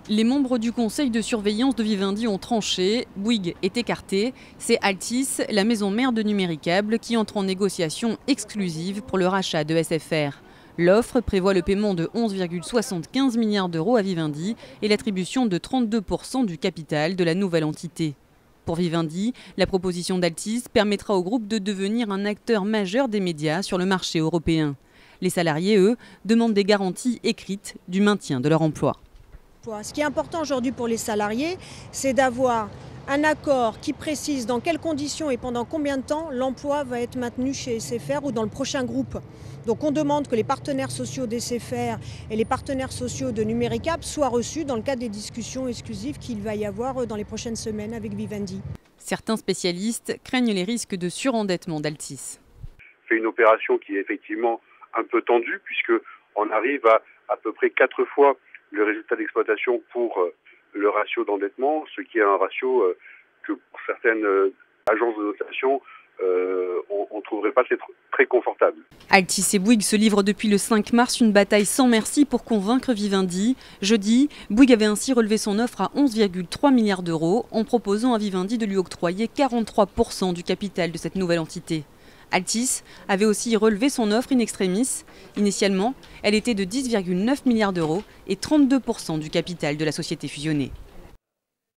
Les membres du conseil de surveillance de Vivendi ont tranché, Bouygues est écarté. C'est Altice, la maison mère de Numéricable, qui entre en négociation exclusive pour le rachat de SFR. L'offre prévoit le paiement de 11,75 milliards d'euros à Vivendi et l'attribution de 32% du capital de la nouvelle entité. Pour Vivendi, la proposition d'Altis permettra au groupe de devenir un acteur majeur des médias sur le marché européen. Les salariés, eux, demandent des garanties écrites du maintien de leur emploi. Ce qui est important aujourd'hui pour les salariés, c'est d'avoir un accord qui précise dans quelles conditions et pendant combien de temps l'emploi va être maintenu chez SFR ou dans le prochain groupe. Donc on demande que les partenaires sociaux d'SFR et les partenaires sociaux de Numéricable soient reçus dans le cadre des discussions exclusives qu'il va y avoir dans les prochaines semaines avec Vivendi. Certains spécialistes craignent les risques de surendettement d'Altis. C'est une opération qui est effectivement un peu tendue puisqu'on arrive à peu près 4 fois le résultat d'exploitation pour le ratio d'endettement, ce qui est un ratio que pour certaines agences de notation, on ne trouverait pas très confortable. Altis et Bouygues se livrent depuis le 5 mars une bataille sans merci pour convaincre Vivendi. Jeudi, Bouygues avait ainsi relevé son offre à 11,3 milliards d'euros en proposant à Vivendi de lui octroyer 43% du capital de cette nouvelle entité. Altis avait aussi relevé son offre in extremis. Initialement, elle était de 10,9 milliards d'euros et 32% du capital de la société fusionnée.